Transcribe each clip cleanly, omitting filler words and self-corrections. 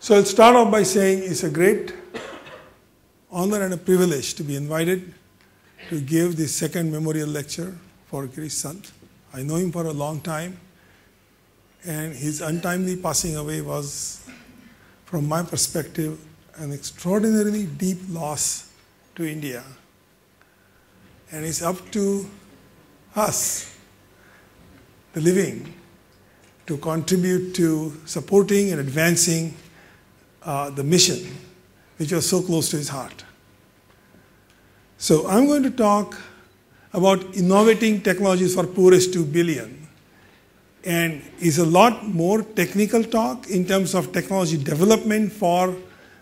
So I'll start off by saying it's a great honor and a privilege to be invited to give the second memorial lecture for Girish Sant. I know him for a long time, and his untimely passing away was, from my perspective, an extraordinarily deep loss to India. And it's up to us, the living, to contribute to supporting and advancing the mission, which was so close to his heart. So I'm going to talk about innovating technologies for poorest 2 billion. And it's a lot more technical talk in terms of technology development for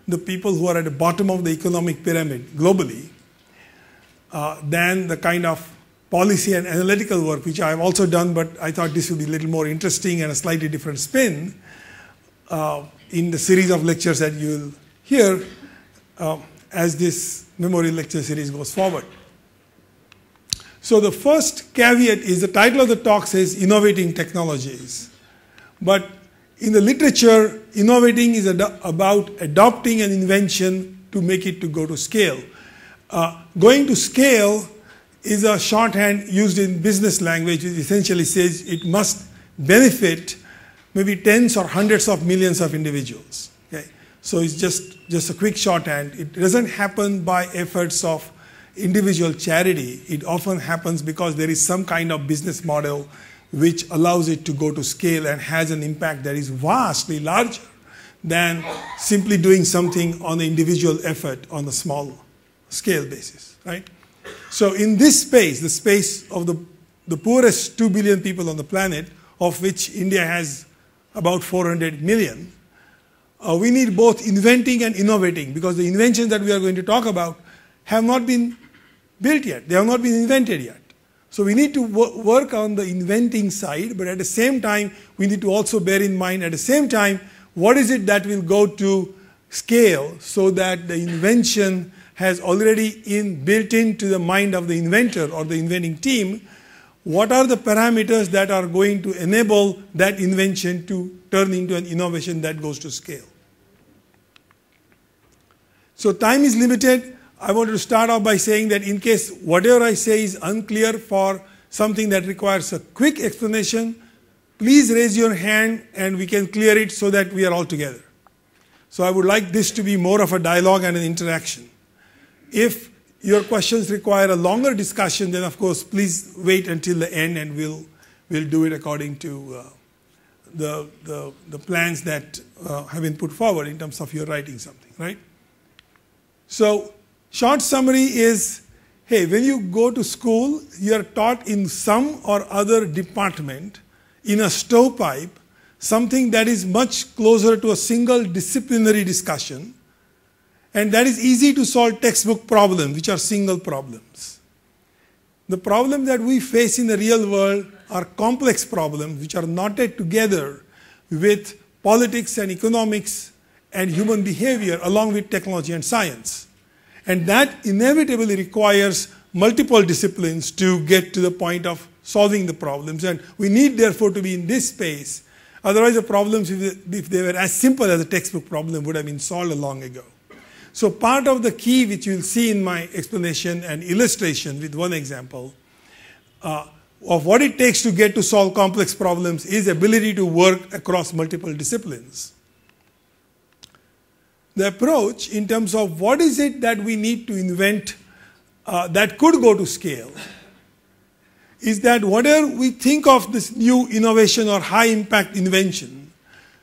the people who are at the bottom of the economic pyramid globally than the kind of policy and analytical work, which I've also done, but I thought this would be a little more interesting and a slightly different spin in the series of lectures that you'll hear as this memorial lecture series goes forward. So the first caveat is the title of the talk says Innovating Technologies. But in the literature, innovating is about adopting an invention to make it to go to scale. Going to scale is a shorthand used in business language, which essentially says it must benefit maybe tens or hundreds of millions of individuals. Okay? So it's just a quick shorthand. It doesn't happen by efforts of individual charity. It often happens because there is some kind of business model which allows it to go to scale and has an impact that is vastly larger than simply doing something on the individual effort on a small scale basis, right? So in this space, the space of the poorest 2 billion people on the planet, of which India has about 400 million, we need both inventing and innovating, because the inventions that we are going to talk about have not been built yet. They have not been invented yet. So we need to work on the inventing side, but at the same time, we need to also bear in mind at the same time, what is it that will go to scale so that the invention has already built into the mind of the inventor or the inventing team, what are the parameters that are going to enable that invention to turn into an innovation that goes to scale. So time is limited. I want to start off by saying that in case whatever I say is unclear for something that requires a quick explanation, please raise your hand and we can clear it so that we are all together. So I would like this to be more of a dialogue and an interaction. If your questions require a longer discussion, then of course please wait until the end and we'll do it according to the plans that have been put forward in terms of your writing something, right? So short summary is, hey, when you go to school, you are taught in some or other department in a stovepipe something that is much closer to a single disciplinary discussion, and that is easy to solve textbook problems, which are single problems. The problems that we face in the real world are complex problems, which are knotted together with politics and economics and human behavior, along with technology and science. And that inevitably requires multiple disciplines to get to the point of solving the problems. And we need, therefore, to be in this space. Otherwise, the problems, if they were as simple as a textbook problem, would have been solved long ago. So part of the key, which you'll see in my explanation and illustration with one example, of what it takes to get to solve complex problems is ability to work across multiple disciplines. The approach in terms of what is it that we need to invent that could go to scale is that whatever we think of this new innovation or high impact invention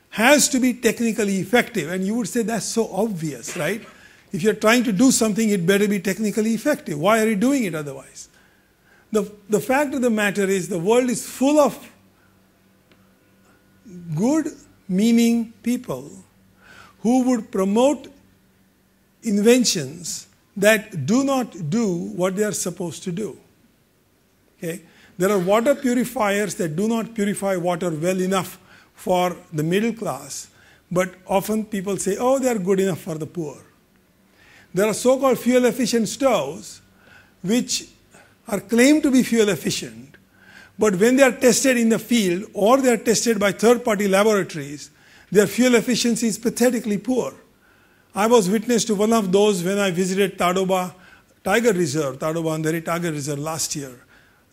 has to be technically effective. And you would say that's so obvious, right? If you're trying to do something, it better be technically effective. Why are you doing it otherwise? The fact of the matter is the world is full of good meaning people who would promote inventions that do not do what they are supposed to do. Okay? There are water purifiers that do not purify water well enough for the middle class, but often people say, oh, they are good enough for the poor. There are so-called fuel-efficient stoves which are claimed to be fuel-efficient, but when they are tested in the field or they are tested by third-party laboratories, Their fuel efficiency is pathetically poor. I was witness to one of those when I visited Tadoba Tiger Reserve, Tadoba Andheri Tiger Reserve last year,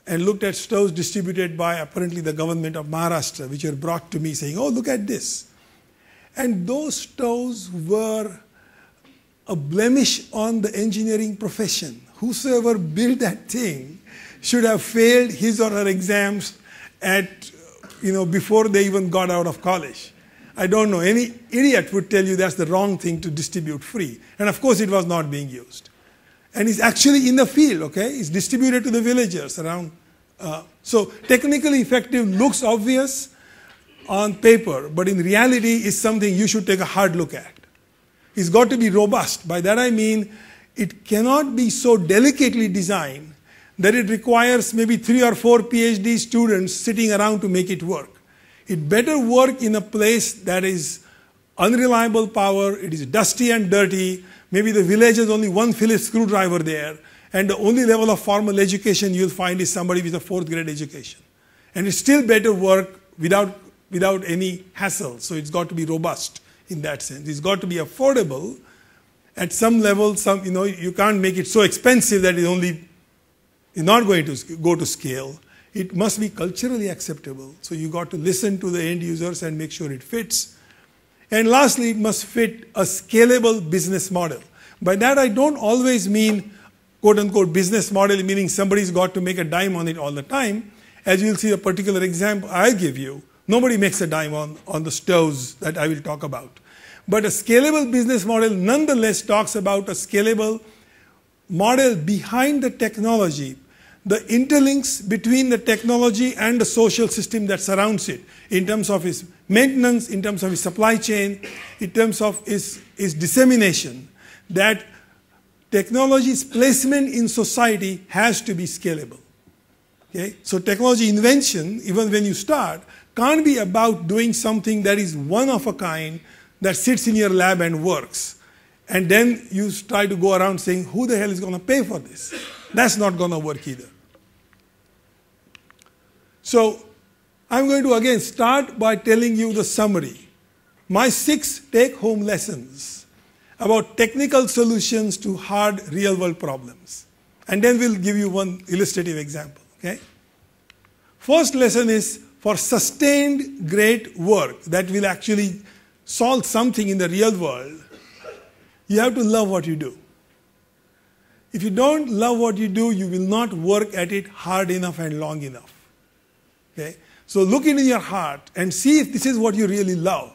and looked at stoves distributed by apparently the government of Maharashtra, which were brought to me saying, oh, look at this. And those stoves were a blemish on the engineering profession. Whosoever built that thing should have failed his or her exams before they even got out of college. I don't know, any idiot would tell you that's the wrong thing to distribute free. And of course it was not being used. And it's actually in the field, okay? It's distributed to the villagers around. So technically effective looks obvious on paper, but in reality is something you should take a hard look at. It's got to be robust. By that I mean it cannot be so delicately designed that it requires maybe 3 or 4 PhD students sitting around to make it work. It better work in a place that is unreliable power, it is dusty and dirty, maybe the village has only one Phillips screwdriver there, and the only level of formal education you'll find is somebody with a 4th grade education. And it still better work without any hassle, so it's got to be robust in that sense. It's got to be affordable at some level. You can't make it so expensive that it's not going to go to scale. It must be culturally acceptable. So you got to listen to the end users and make sure it fits. And lastly, it must fit a scalable business model. By that I don't always mean quote unquote business model, meaning somebody's got to make a dime on it all the time. As you'll see a particular example I'll give you, nobody makes a dime on the stoves that I will talk about. But a scalable business model nonetheless talks about a scalable model behind the technology, the interlinks between the technology and the social system that surrounds it, in terms of its maintenance, in terms of its supply chain, in terms of its dissemination, that technology's placement in society has to be scalable. Okay? So technology invention, even when you start, can't be about doing something that is one of a kind, that sits in your lab and works. And then you try to go around saying, who the hell is going to pay for this? That's not going to work either. So I'm going to again start by telling you the summary. My 6 take-home lessons about technical solutions to hard real-world problems. And then we'll give you one illustrative example. Okay? First lesson is, for sustained great work that will actually solve something in the real world, you have to love what you do. If you don't love what you do, you will not work at it hard enough and long enough. Okay? So look into your heart and see if this is what you really love.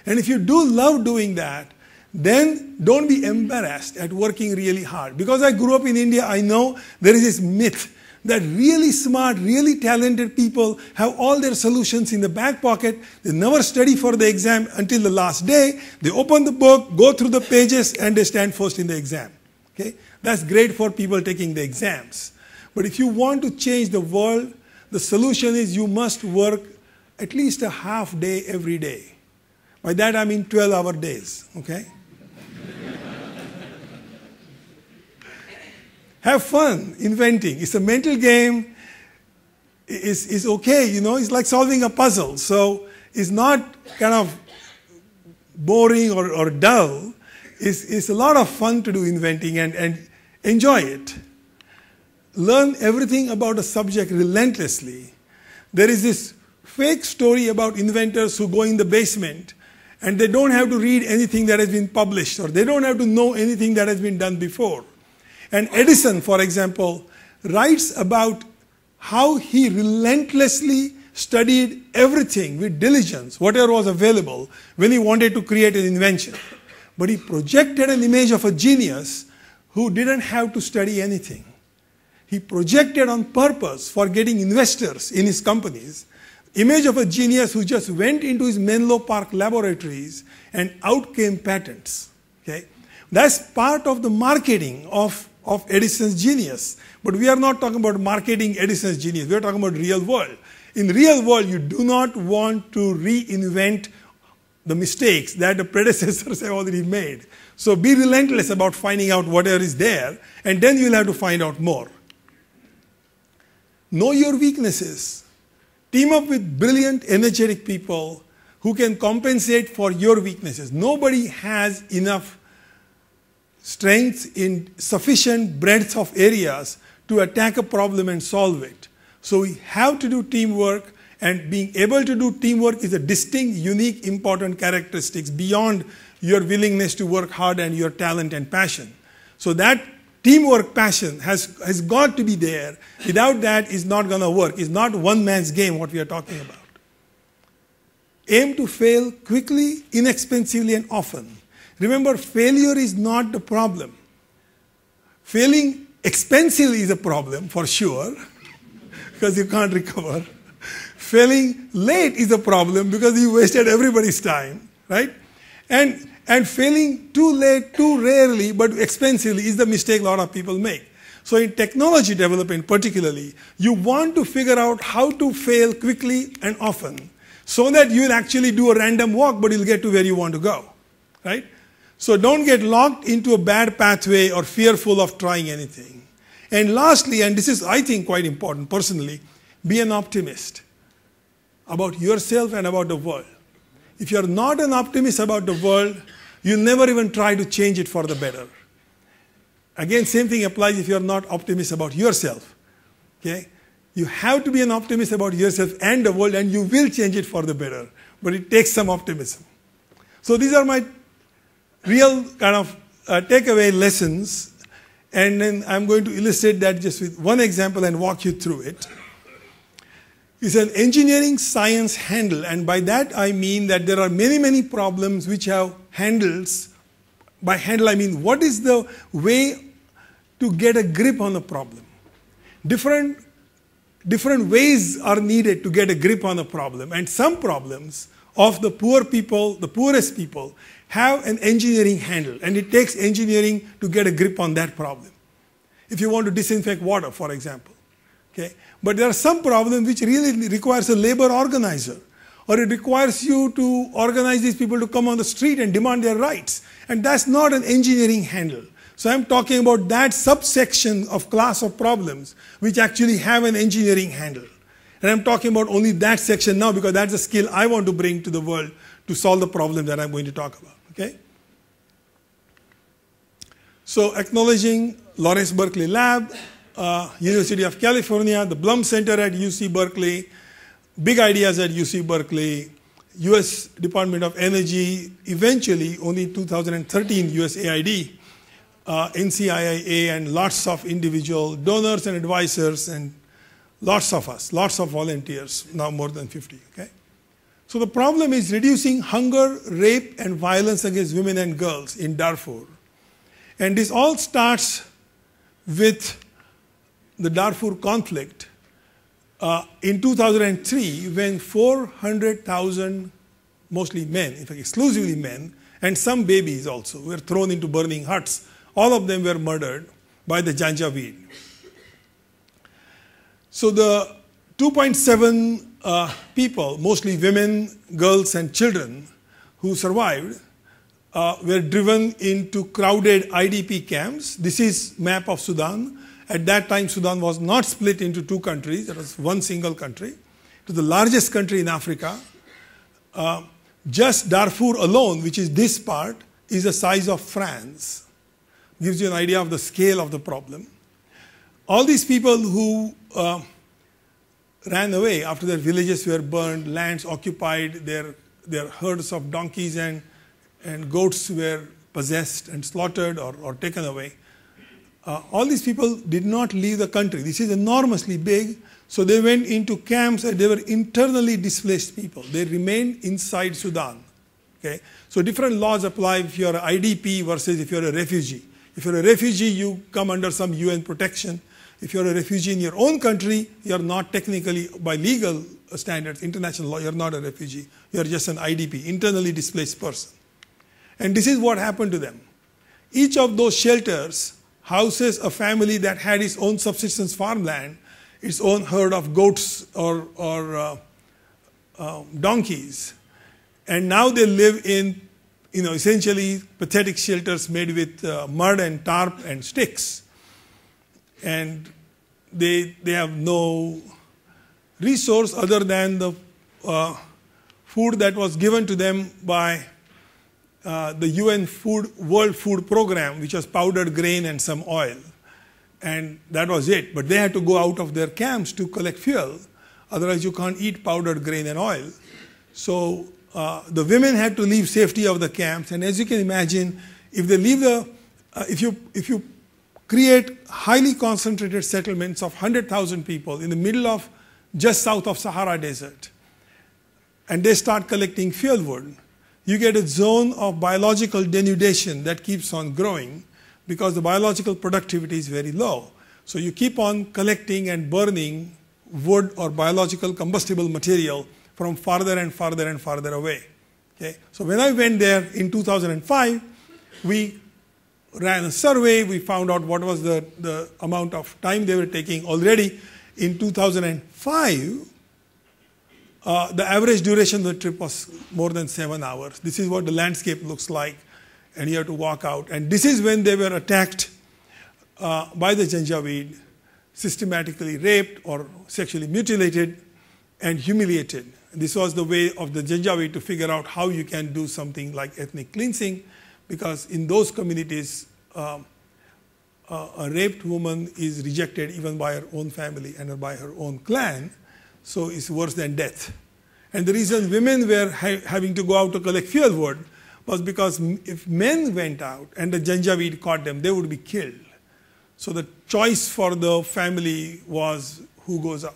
And if you do love doing that, then don't be embarrassed at working really hard. Because I grew up in India, I know there is this myth that really smart, really talented people have all their solutions in the back pocket. They never study for the exam until the last day. They open the book, go through the pages, and they stand first in the exam. Okay? That's great for people taking the exams. But if you want to change the world, the solution is you must work at least a half day every day. By that I mean 12-hour days. Okay? Have fun inventing. It's a mental game. It's okay, it's like solving a puzzle. So it's not kind of boring or dull. It's a lot of fun to do inventing and enjoy it. Learn everything about a subject relentlessly. There is this fake story about inventors who go in the basement and they don't have to read anything that has been published, or they don't have to know anything that has been done before. And Edison, for example, writes about how he relentlessly studied everything with diligence, whatever was available, when he wanted to create an invention. But he projected an image of a genius who didn't have to study anything. He projected on purpose for getting investors in his companies, image of a genius who just went into his Menlo Park laboratories and out came patents. Okay? That's part of the marketing of Edison's genius. But we are not talking about marketing Edison's genius. We are talking about real world. In real world, you do not want to reinvent the mistakes that the predecessors have already made. So be relentless about finding out whatever is there, and then you'll have to find out more. Know your weaknesses. Team up with brilliant, energetic people who can compensate for your weaknesses. Nobody has enough strength in sufficient breadth of areas to attack a problem and solve it. So we have to do teamwork, and being able to do teamwork is a distinct, unique, important characteristics beyond your willingness to work hard and your talent and passion. So that teamwork passion has got to be there. Without that, it's not going to work. It's not one man's game, what we are talking about. Aim to fail quickly, inexpensively, and often. Remember, failure is not the problem. Failing expensively is a problem, for sure, because you can't recover. Failing late is a problem because you wasted everybody's time, right? And failing too late, too rarely, but expensively is the mistake a lot of people make. So in technology development particularly, you want to figure out how to fail quickly and often so that you will actually do a random walk, but you'll get to where you want to go, right? So don't get locked into a bad pathway or fearful of trying anything. And lastly, and this is, I think, quite important personally, be an optimist about yourself and about the world. If you're not an optimist about the world, you'll never even try to change it for the better. Again, same thing applies if you're not optimist about yourself. Okay? You have to be an optimist about yourself and the world, and you will change it for the better. But it takes some optimism. So these are my real kind of takeaway lessons. And then I'm going to illustrate that just with one example and walk you through it. It's an engineering science handle, and by that I mean that there are many, many problems which have handles. By handle I mean what is the way to get a grip on a problem. Different ways are needed to get a grip on a problem, and some problems of the poor people, the poorest people, have an engineering handle, and it takes engineering to get a grip on that problem. If you want to disinfect water, for example. Okay? But there are some problems which really requires a labor organizer, or it requires you to organize these people to come on the street and demand their rights. And that's not an engineering handle. So I'm talking about that subsection of class of problems which actually have an engineering handle. And I'm talking about only that section now because that's the skill I want to bring to the world to solve the problem that I'm going to talk about. Okay? So acknowledging Lawrence Berkeley Lab, University of California, the Blum Center at UC Berkeley, Big Ideas at UC Berkeley, US Department of Energy, eventually only 2013 USAID, NCIIA, and lots of individual donors and advisors, and lots of us, lots of volunteers, now more than 50. Okay? So the problem is reducing hunger, rape, and violence against women and girls in Darfur. And this all starts with the Darfur conflict in 2003, when 400,000, mostly men, in fact exclusively men, and some babies also, were thrown into burning huts. All of them were murdered by the Janjaweed. So the 2.7 people, mostly women, girls, and children, who survived were driven into crowded IDP camps. This is map of Sudan. At that time, Sudan was not split into two countries. It was one single country. It was the largest country in Africa. Just Darfur alone, which is this part, is the size of France. Gives you an idea of the scale of the problem. All these people who ran away after their villages were burned, lands occupied, their herds of donkeys and goats were possessed and slaughtered or taken away. All these people did not leave the country. This is enormously big. So they went into camps and they were internally displaced people. They remained inside Sudan. Okay? So different laws apply if you're an IDP versus if you're a refugee. If you're a refugee, you come under some UN protection. If you're a refugee in your own country, you're not technically, by legal standards, international law, you're not a refugee. You're just an IDP, internally displaced person. And this is what happened to them. Each of those shelters houses a family that had its own subsistence farmland, its own herd of goats or donkeys. And now they live in, essentially pathetic shelters made with mud and tarp and sticks. And they have no resource other than the food that was given to them by the UN World Food Program, which was powdered grain and some oil. And that was it. But they had to go out of their camps to collect fuel. Otherwise, you can't eat powdered grain and oil. So the women had to leave safety of the camps. And as you can imagine, if they leave if you create highly concentrated settlements of 100,000 people in the middle of just south of Sahara Desert, and they start collecting fuel wood, you get a zone of biological denudation that keeps on growing because the biological productivity is very low. So you keep on collecting and burning wood or biological combustible material from farther and farther and farther away. Okay? So when I went there in 2005, we ran a survey. We found out what was the amount of time they were taking. Already in 2005, the average duration of the trip was more than 7 hours. This is what the landscape looks like, and you have to walk out. And this is when they were attacked by the Janjaweed, systematically raped or sexually mutilated and humiliated. This was the way of the Janjaweed to figure out how you can do something like ethnic cleansing, because in those communities, a raped woman is rejected even by her own family and by her own clan, so it's worse than death. And the reason women were having to go out to collect fuel wood was because if men went out and the Janjaweed caught them, they would be killed. So the choice for the family was who goes out.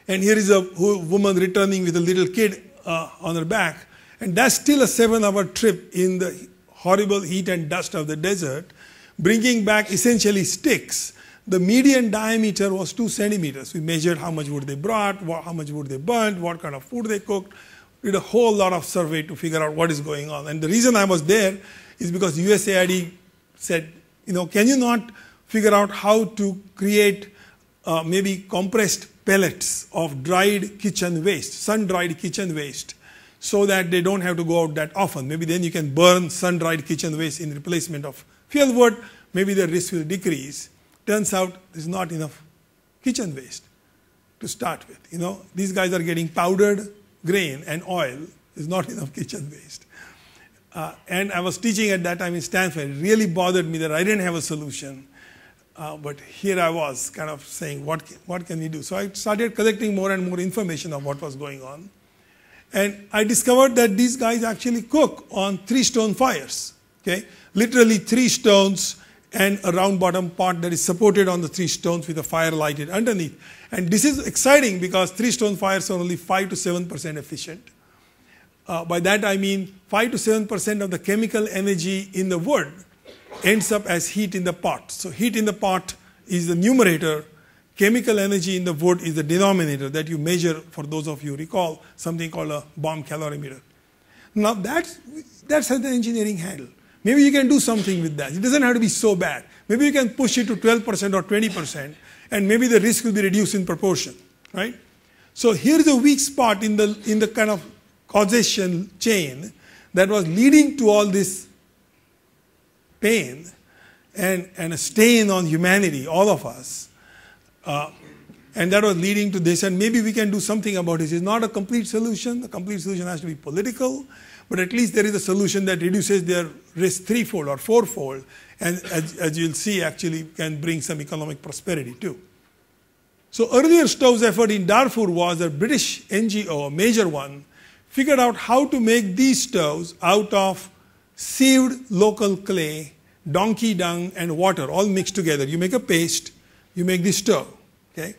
And here is a woman returning with a little kid on her back. And that's still a 7-hour trip in the horrible heat and dust of the desert, bringing back essentially sticks. The median diameter was 2 centimeters. We measured how much wood they brought, how much wood they burnt, what kind of food they cooked. We did a whole lot of survey to figure out what is going on. And the reason I was there is because USAID said, can you not figure out how to create maybe compressed pellets of dried kitchen waste, sun-dried kitchen waste, so that they don't have to go out that often. Maybe then you can burn sun-dried kitchen waste in replacement of fuel wood. Maybe the risk will decrease. Turns out there's not enough kitchen waste to start with. These guys are getting powdered grain and oil. There's not enough kitchen waste. And I was teaching at that time in Stanford. It really bothered me that I didn't have a solution. But here I was kind of saying, what can we do? So I started collecting more and more information of what was going on. And I discovered that these guys actually cook on 3-stone fires. Okay? Literally 3 stones and a round bottom pot that is supported on the 3 stones with a fire lighted underneath. And this is exciting because 3-stone fires are only 5 to 7% efficient. By that I mean 5 to 7% of the chemical energy in the wood ends up as heat in the pot. So heat in the pot is the numerator. Chemical energy in the wood is the denominator that you measure, for those of you who recall, something called a bomb calorimeter. Now that's how the engineering handle. Maybe you can do something with that. It doesn't have to be so bad. Maybe you can push it to 12% or 20%, and maybe the risk will be reduced in proportion, right? So here's a weak spot in the kind of causation chain that was leading to all this pain and a stain on humanity, all of us. And that was leading to this, and maybe we can do something about it. It's not a complete solution. The complete solution has to be political, but at least there is a solution that reduces their risk 3-fold or 4-fold, and as you'll see, actually can bring some economic prosperity too. So earlier Stowe's effort in Darfur was a British NGO, a major one, figured out how to make these stoves out of sieved local clay, donkey dung, and water, all mixed together. You make a paste, you make this stove. Okay?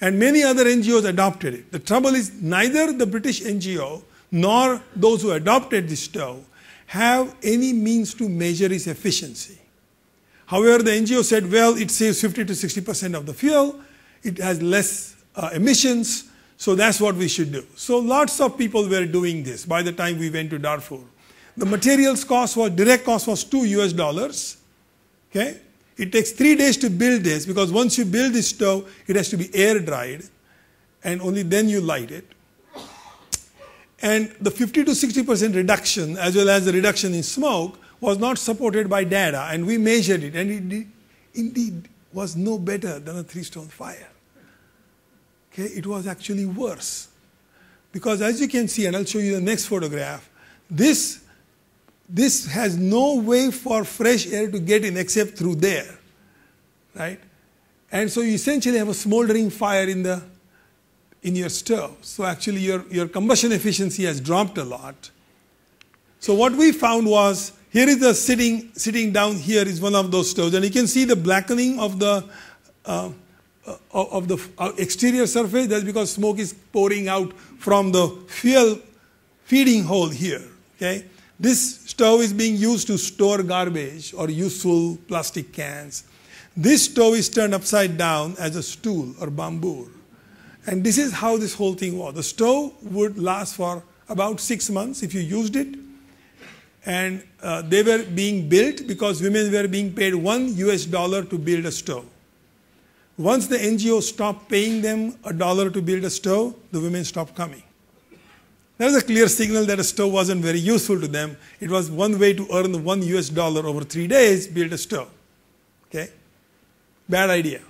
And many other NGOs adopted it. The trouble is neither the British NGO nor those who adopted this stove have any means to measure its efficiency. However, the NGO said, well, it saves 50 to 60% of the fuel, it has less emissions, so that's what we should do. So lots of people were doing this by the time we went to Darfur. The materials cost was, direct cost was $2 US. Okay? It takes 3 days to build this, because once you build this stove, it has to be air dried, and only then you light it. And the 50 to 60% reduction, as well as the reduction in smoke, was not supported by data, and we measured it, and it indeed was no better than a 3-stone fire. Okay? It was actually worse, because as you can see, and I'll show you the next photograph, this has no way for fresh air to get in except through there, right? And so you essentially have a smoldering fire in your stove. So actually your combustion efficiency has dropped a lot. So what we found was, here is the sitting down here is one of those stoves, and you can see the blackening of the exterior surface. That's because smoke is pouring out from the fuel feeding hole here. Okay, this stove is being used to store garbage or useful plastic cans. This stove is turned upside down as a stool or bamboo, and this is how this whole thing was. The stove would last for about 6 months if you used it. And they were being built because women were being paid $1 to build a stove. Once the NGO stopped paying them $1 to build a stove, the women stopped coming. That was a clear signal that a stove wasn't very useful to them. It was one way to earn $1 over 3 days, build a stove. Okay? Bad idea.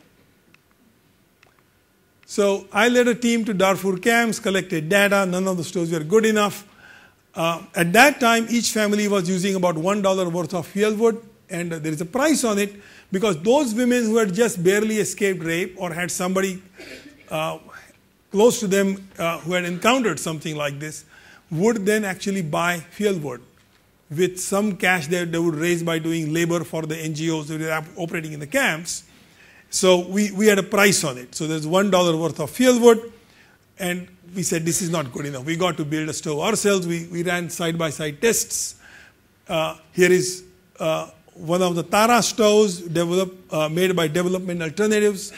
So I led a team to Darfur camps, collected data. None of the stoves were good enough. At that time, each family was using about $1 worth of fuel wood, and there is a price on it because those women who had just barely escaped rape or had somebody close to them who had encountered something like this would then actually buy fuel wood with some cash that they would raise by doing labor for the NGOs that were operating in the camps. So we had a price on it. So there's $1 worth of fuel wood, and we said this is not good enough. We got to build a stove ourselves. We ran side-by-side tests. Here is one of the Tara stoves made by Development Alternatives.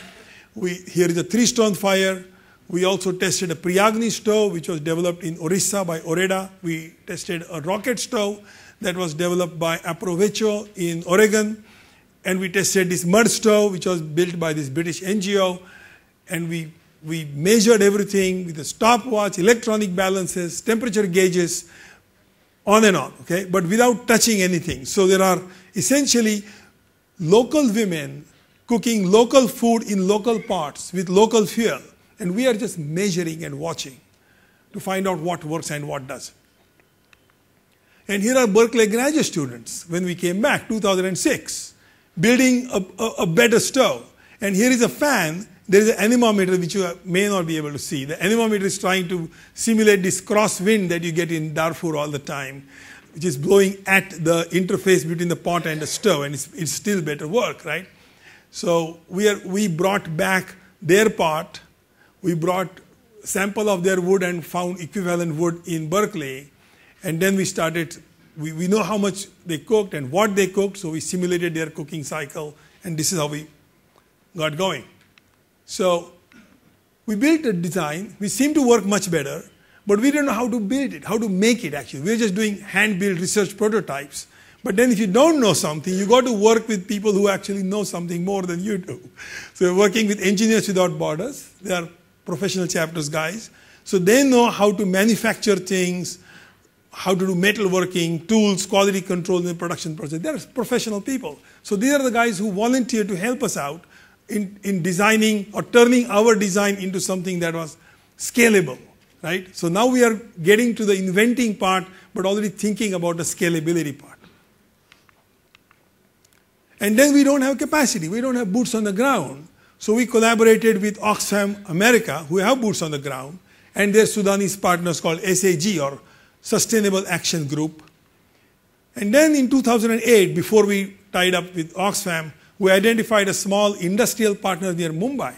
Here is a 3-stone fire. We also tested a Priagni stove, which was developed in Orissa by Oreda. We tested a rocket stove that was developed by Aprovecho in Oregon. And we tested this mud stove, which was built by this British NGO. And we measured everything with a stopwatch, electronic balances, temperature gauges, on and on, okay? But without touching anything. So there are essentially local women cooking local food in local pots with local fuel. And we are just measuring and watching to find out what works and what doesn't. And here are Berkeley graduate students when we came back, 2006, building a better stove. And here is a fan. There is an anemometer which you may not be able to see. The anemometer is trying to simulate this crosswind that you get in Darfur all the time, which is blowing at the interface between the pot and the stove, and it's still better work, right? So we brought back their pot. We brought sample of their wood and found equivalent wood in Berkeley, and then we started. We know how much they cooked and what they cooked, so we simulated their cooking cycle, and this is how we got going. So we built a design which seemed to work much better, but we didn't know how to build it, how to make it actually. We were just doing hand-built research prototypes. But then if you don't know something, you got to work with people who actually know something more than you do. So we're working with Engineers Without Borders. They are professional chapters guys. So they know how to manufacture things, how to do metalworking, tools, quality control in the production process. They're professional people. So these are the guys who volunteered to help us out in designing or turning our design into something that was scalable, right? So now we are getting to the inventing part, but already thinking about the scalability part. And then we don't have capacity. We don't have boots on the ground. So we collaborated with Oxfam America, who have boots on the ground, and their Sudanese partners called SAG, or Sustainable Action Group. And then in 2008, before we tied up with Oxfam, we identified a small industrial partner near Mumbai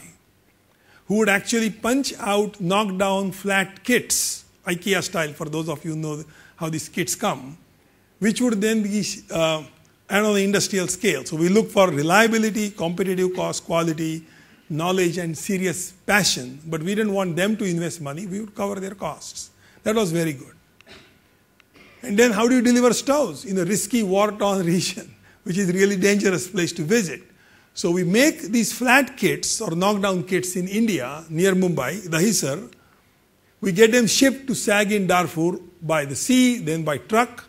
who would actually punch out knockdown flat kits, IKEA style, for those of you who know how these kits come, which would then be on the industrial scale. So we look for reliability, competitive cost, quality, knowledge, and serious passion, but we didn't want them to invest money. We would cover their costs. That was very good. And then how do you deliver stoves in a risky war-torn region, which is a really dangerous place to visit? So we make these flat kits or knockdown kits in India, near Mumbai, Dahisar. We get them shipped to SAG in Darfur by the sea, then by truck.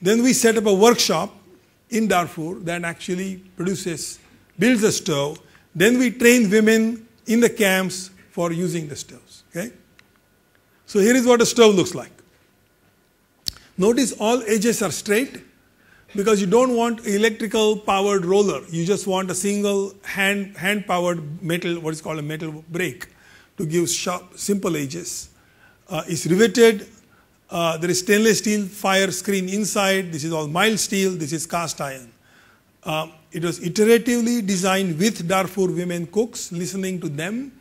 Then we set up a workshop in Darfur that actually builds a stove. Then we train women in the camps for using the stoves. Okay? So here is what a stove looks like. Notice all edges are straight because you don't want electrical powered roller. You just want a single hand powered metal, what is called a metal brake, to give sharp, simple edges. It's riveted. There is stainless steel fire screen inside. This is all mild steel. This is cast iron. It was iteratively designed with Darfur women cooks, listening to them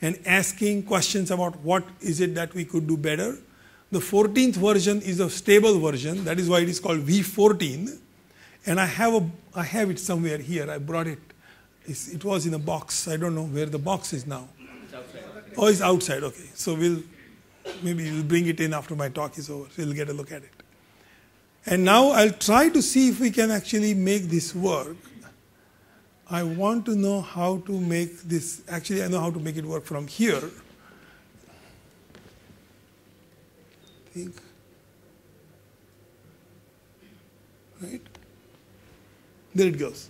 and asking questions about what is it that we could do better. The 14th version is a stable version. That is why it is called V14. And I have it somewhere here. I brought it. It was in a box. I don't know where the box is now. It's outside. Oh, it's outside. Okay. So maybe we'll bring it in after my talk is over. We'll get a look at it. And now I'll try to see if we can actually make this work. I want to know how to make this. Actually, I know how to make it work from here. I think. Right? There it goes.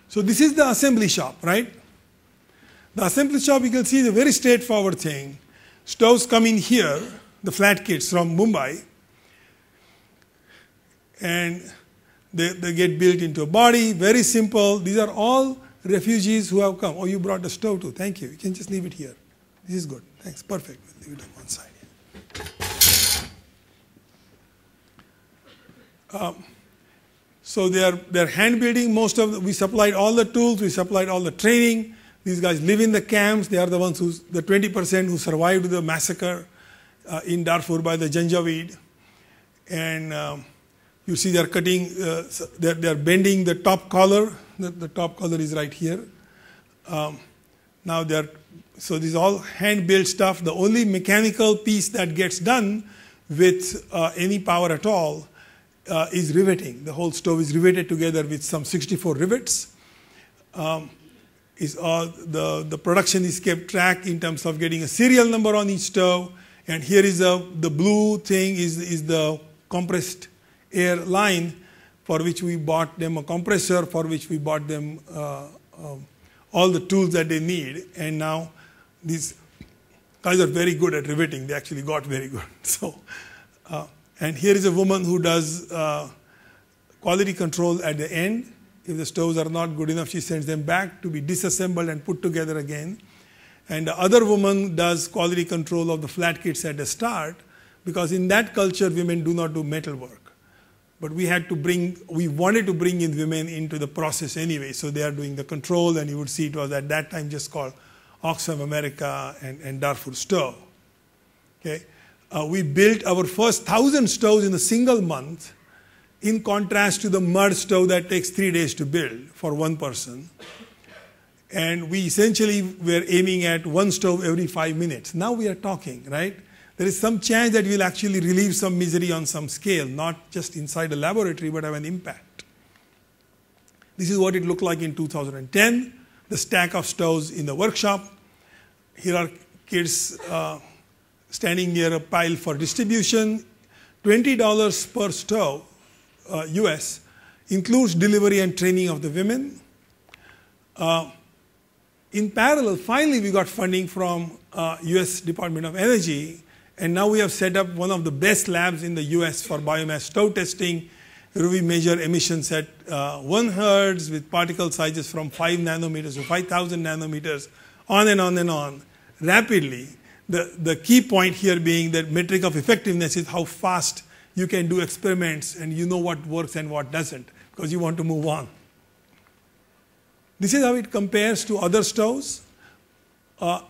So this is the assembly shop, right? The assembly shop, you can see, is a very straightforward thing. Stoves come in here, the flat kits from Mumbai, and they get built into a body, very simple. These are all refugees who have come. Oh, you brought the stove too. Thank you. You can just leave it here. This is good. Thanks. Perfect. We'll leave it on one side here. So they're hand building. We supplied all the tools. We supplied all the training. These guys live in the camps. They are the ones the 20% who survived the massacre in Darfur by the Janjaweed. And you see they're cutting, they're bending the top collar. The top collar is right here. So this is all hand-built stuff. The only mechanical piece that gets done with any power at all is riveting. The whole stove is riveted together with some 64 rivets. The production is kept track in terms of getting a serial number on each stove. And here is the blue thing is the compressed air line, for which we bought them a compressor, for which we bought them all the tools that they need. And now these guys are very good at riveting. They actually got very good. So, and here is a woman who does quality control at the end. If the stoves are not good enough, she sends them back to be disassembled and put together again. And the other woman does quality control of the flat kits at the start, because in that culture, women do not do metal work. But we wanted to bring in women into the process anyway, so they are doing the control, and you would see it was at that time just called Oxfam America and Darfur Stove. Okay? We built our first 1,000 stoves in a single month, in contrast to the mud stove that takes 3 days to build for one person. And we essentially were aiming at one stove every 5 minutes. Now we are talking, right? There is some chance that we'll actually relieve some misery on some scale, not just inside a laboratory, but have an impact. This is what it looked like in 2010, the stack of stoves in the workshop. Here are kids standing near a pile for distribution. $20 per stove, US, includes delivery and training of the women. In parallel, finally, we got funding from US Department of Energy, and now we have set up one of the best labs in the US for biomass stove testing, where we measure emissions at 1 hertz with particle sizes from 5 nanometers to 5,000 nanometers, on and on and on, rapidly. The key point here being that metric of effectiveness is how fast you can do experiments and you know what works and what doesn't, because you want to move on. This is how it compares to other stoves.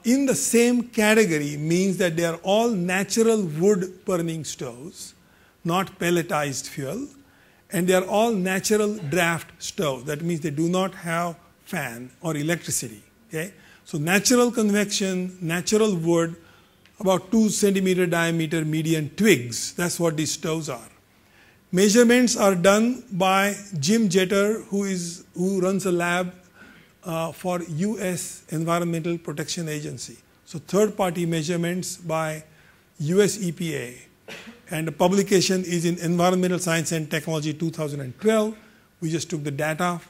In the same category means that they are all natural wood burning stoves, not pelletized fuel, and they are all natural draft stoves. That means they do not have fan or electricity. Okay? So natural convection, natural wood, about 2 centimeter diameter median twigs. That's what these stoves are. Measurements are done by Jim Jeter, who runs a lab for US Environmental Protection Agency. So third-party measurements by US EPA. And the publication is in Environmental Science and Technology 2012. We just took the data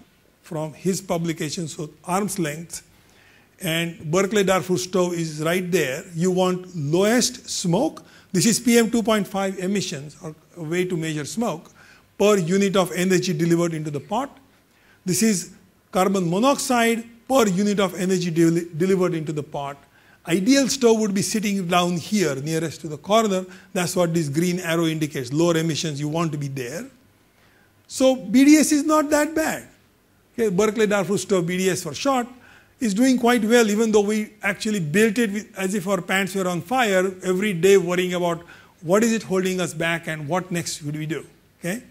from his publication, so arm's length. and Berkeley-Darfur stove is right there. You want lowest smoke. This is PM 2.5 emissions, or a way to measure smoke, per unit of energy delivered into the pot. This is carbon monoxide per unit of energy delivered into the pot. Ideal stove would be sitting down here, nearest to the corner. That's what this green arrow indicates. Lower emissions, you want to be there. So BDS is not that bad. Okay, Berkeley-Darfur stove, BDS for short, is doing quite well, even though we actually built it as if our pants were on fire, every day worrying about what is it holding us back and what next should we do. Okay?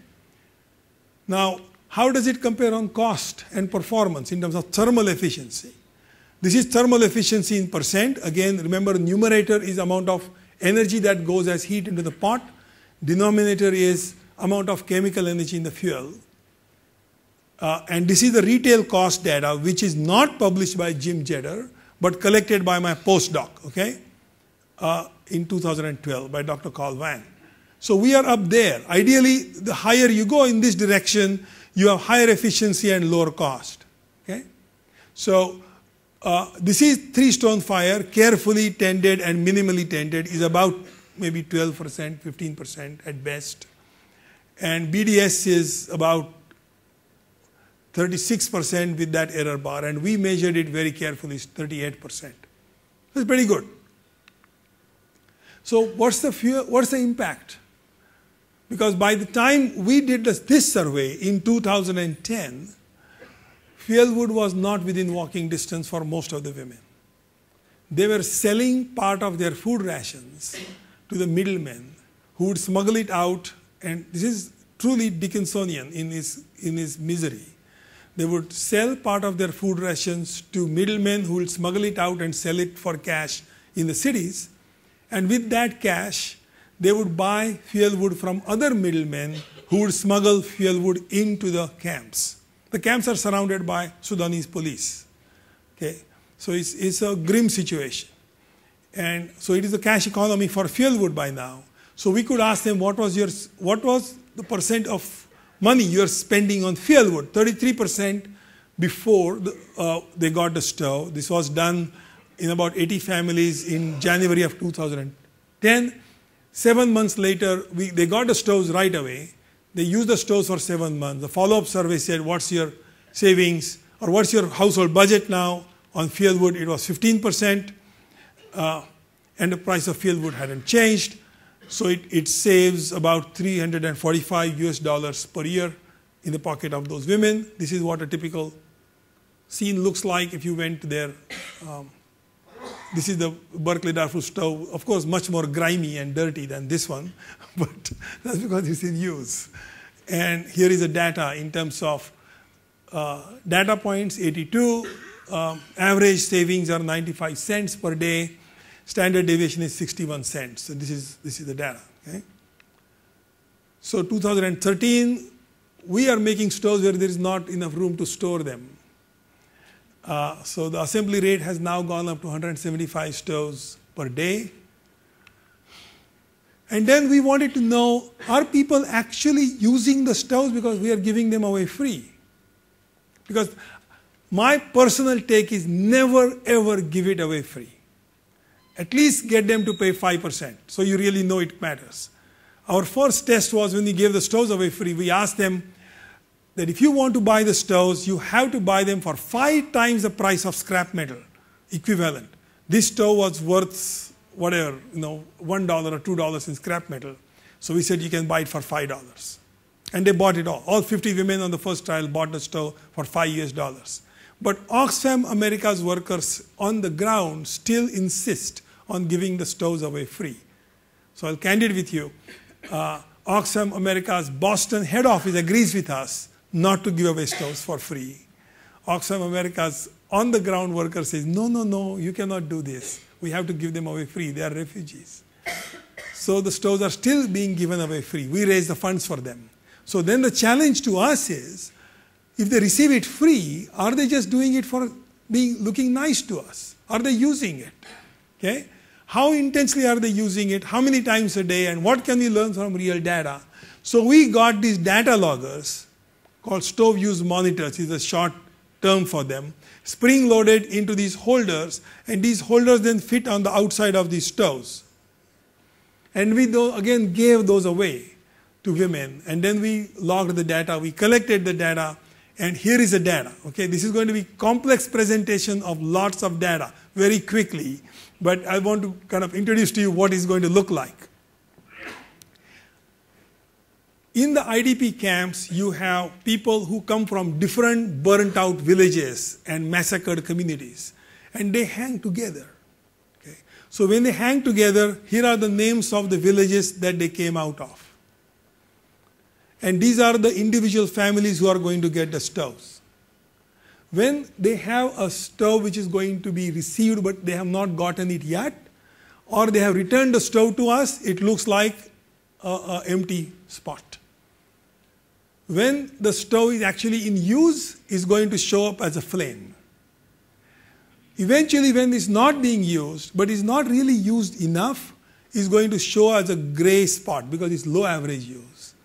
Now, how does it compare on cost and performance in terms of thermal efficiency? This is thermal efficiency in percent. Again, remember, numerator is amount of energy that goes as heat into the pot. Denominator is amount of chemical energy in the fuel. And this is the retail cost data, which is not published by Jim Jedder, but collected by my postdoc, okay, in 2012 by Dr. Carl Wang. So we are up there. Ideally, the higher you go in this direction, you have higher efficiency and lower cost. Okay? So this is 3-stone fire, carefully tended and minimally tended, is about maybe 12%, 15% at best. And BDS is about 36% with that error bar, and we measured it very carefully, it's 38%. It's pretty good. So what's the impact? Because by the time we did this survey in 2010, fuel wood was not within walking distance for most of the women. They were selling part of their food rations to the middlemen who would smuggle it out, and this is truly Dickinsonian in his misery. They would sell part of their food rations to middlemen who would smuggle it out and sell it for cash in the cities. And with that cash, they would buy fuel wood from other middlemen who would smuggle fuel wood into the camps. The camps are surrounded by Sudanese police. Okay? So it's a grim situation. And so it is a cash economy for fuel wood by now. So we could ask them, what was the percent of money you're spending on fuel wood? 33% before they got the stove. This was done in about 80 families in January of 2010. 7 months later, they got the stoves right away. They used the stoves for 7 months. The follow-up survey said, what's your savings, or what's your household budget now? On fuel wood, it was 15%, and the price of fuel wood hadn't changed. So it saves about $345 per year in the pocket of those women. This is what a typical scene looks like if you went there. This is the Berkeley-Darfur stove. Of course, much more grimy and dirty than this one, but that's because it's in use. And here is the data in terms of data points, 82. Average savings are 95 cents per day. Standard deviation is 61 cents. So this is the data. Okay? So 2013, we are making stoves where there is not enough room to store them. So the assembly rate has now gone up to 175 stoves per day. And then we wanted to know, are people actually using the stoves because we are giving them away free? Because my personal take is never ever give it away free. At least get them to pay 5%, so you really know it matters. Our first test was when we gave the stoves away free, we asked them that if you want to buy the stoves, you have to buy them for 5 times the price of scrap metal, equivalent. This stove was worth whatever, $1 or $2 in scrap metal. So we said you can buy it for $5. And they bought it all. All 50 women on the first trial bought the stove for $5. But Oxfam America's workers on the ground still insist on giving the stoves away free. So I'll candid with you. Oxfam America's Boston head office agrees with us not to give away stoves for free. Oxfam America's on the ground worker says, no, you cannot do this. We have to give them away free. They are refugees. So the stoves are still being given away free. We raise the funds for them. So then the challenge to us is, if they receive it free, are they just doing it for looking nice to us? Are they using it? Okay? How intensely are they using it? How many times a day? And what can we learn from real data? So we got these data loggers called stove use monitors. It's a short term for them, spring-loaded into these holders, and these holders then fit on the outside of these stoves. And we again gave those away to women, and then we logged the data, we collected the data, and here is the data. Okay, this is going to be complex presentation of lots of data very quickly, but I want to kind of introduce to you what it's going to look like. In the IDP camps, you have people who come from different burnt-out villages and massacred communities, and they hang together. Okay? So when they hang together, here are the names of the villages that they came out of. And these are the individual families who are going to get the stoves. When they have a stove which is going to be received but they have not gotten it yet, or they have returned the stove to us, it looks like an empty spot. When the stove is actually in use, it's going to show up as a flame. Eventually, when it's not being used, but it's not really used enough, it's going to show as a gray spot because it's low average use.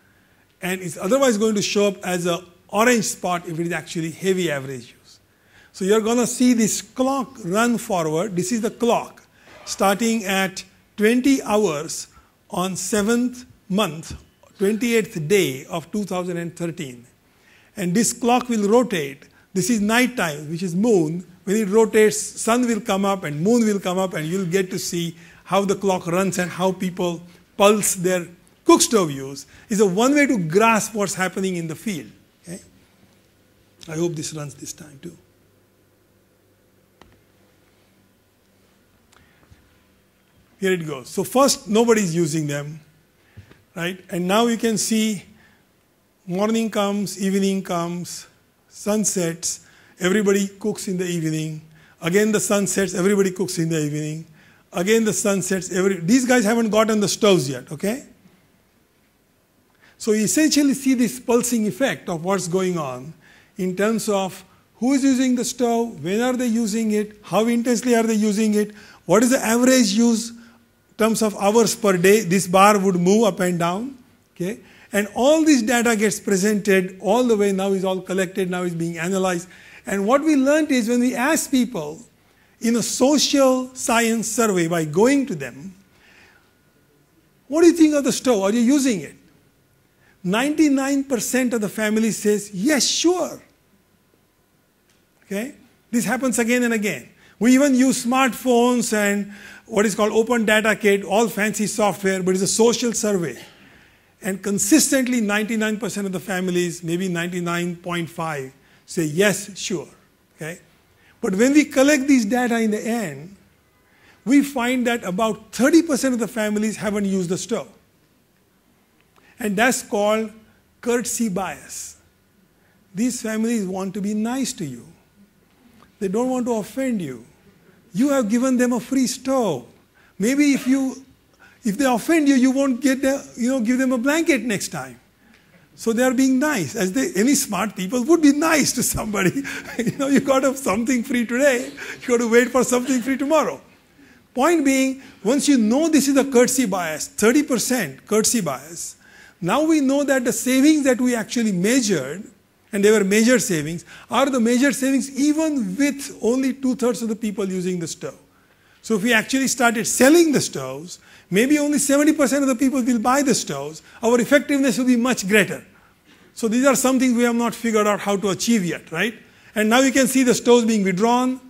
And it's otherwise going to show up as an orange spot if it is actually heavy average use. So you're going to see this clock run forward. This is the clock starting at 20 hours on 7th month, 28th day of 2013. And this clock will rotate. This is night time, which is moon. When it rotates, sun will come up and moon will come up, and you'll get to see how the clock runs and how people pulse their cook stove use. Is a one way to grasp what's happening in the field. Okay? I hope this runs this time too. Here it goes. So first, nobody's using them, right? And now you can see morning comes, evening comes, sun sets, everybody cooks in the evening. Again the sun sets, everybody cooks in the evening. Again the sun sets, these guys haven't gotten the stoves yet, okay? So you essentially see this pulsing effect of what's going on in terms of who is using the stove, when are they using it, how intensely are they using it, what is the average use in terms of hours per day. This bar would move up and down, okay? And all this data gets presented all the way, now is all collected, now is being analyzed. And what we learned is when we asked people in a social science survey by going to them, what do you think of the stove? Are you using it? 99% of the family says, yes, sure. Okay? This happens again and again. We even use smartphones and what is called open data kit, all fancy software, but it's a social survey. And consistently 99% of the families, maybe 99.5, say yes, sure. Okay? But when we collect these data in the end, we find that about 30% of the families haven't used the stove. And that's called courtesy bias. These families want to be nice to you. They don't want to offend you. You have given them a free stove. Maybe if they offend you, you won't give them a blanket next time. So they are being nice. Any smart people would be nice to somebody. You got something free today, you got to wait for something free tomorrow. Point being, once you know this is a courtesy bias, 30% courtesy bias, now we know that the savings that we actually measured, and they were measured savings, are the measured savings even with only 2/3 of the people using the stove. So if we actually started selling the stoves, maybe only 70% of the people will buy the stoves. Our effectiveness will be much greater. So these are some things we have not figured out how to achieve yet, right? And now you can see the stoves being withdrawn,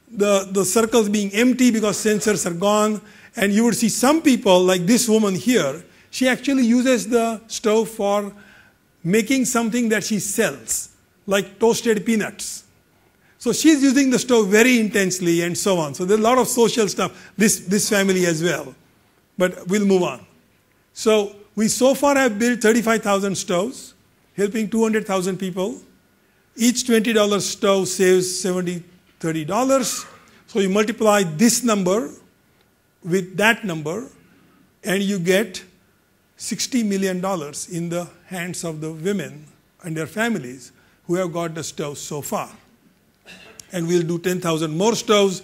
the circles being empty because sensors are gone, and you would see some people, like this woman here, she actually uses the stove for making something that she sells, like toasted peanuts. So she's using the stove very intensely and so on. So there's a lot of social stuff, this family as well. But we'll move on. So we so far have built 35,000 stoves, helping 200,000 people. Each $20 stove saves $30. So you multiply this number with that number, and you get $60 million in the hands of the women and their families who have got the stoves so far. And we'll do 10,000 more stoves,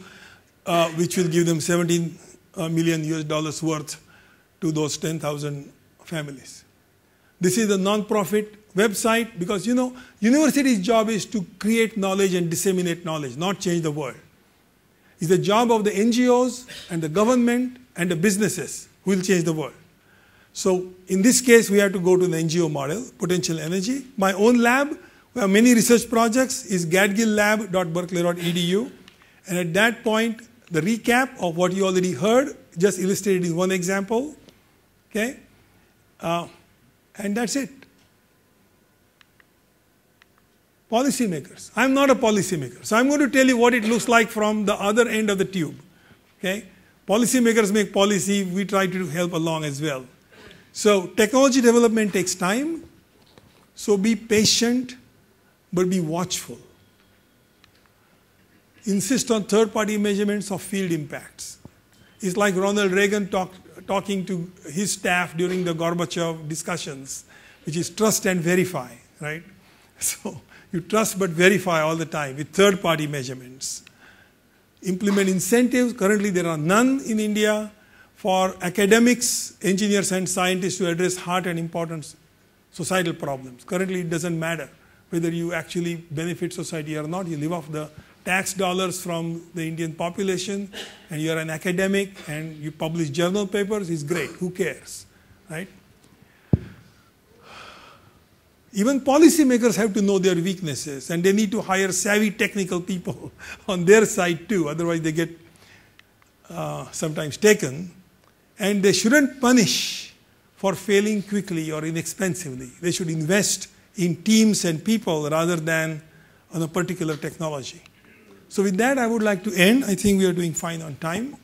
which will give them $17 million worth to those 10,000 families. This is the non-profit website, because university's job is to create knowledge and disseminate knowledge, not change the world. It's the job of the NGOs and the government and the businesses who will change the world. So in this case, we have to go to the NGO model, potential energy. My own lab, we have many research projects, is gadgillab.berkeley.edu. And at that point, the recap of what you already heard, just illustrated in one example. Okay? And that's it. Policymakers. I'm not a policymaker. So I'm going to tell you what it looks like from the other end of the tube. Okay? Policymakers make policy. We try to help along as well. So technology development takes time. So be patient, but be watchful. Insist on third-party measurements of field impacts. It's like Ronald Reagan talking to his staff during the Gorbachev discussions, which is trust and verify, right? So you trust but verify all the time with third-party measurements. Implement incentives. Currently there are none in India for academics, engineers and scientists to address hard and important societal problems. Currently it doesn't matter whether you actually benefit society or not. You live off the tax dollars from the Indian population and you're an academic and you publish journal papers, it's great. Who cares, right? Even policymakers have to know their weaknesses and they need to hire savvy technical people on their side too, otherwise they get sometimes taken. And they shouldn't punish for failing quickly or inexpensively. They should invest in teams and people rather than on a particular technology. So with that, I would like to end. I think we are doing fine on time.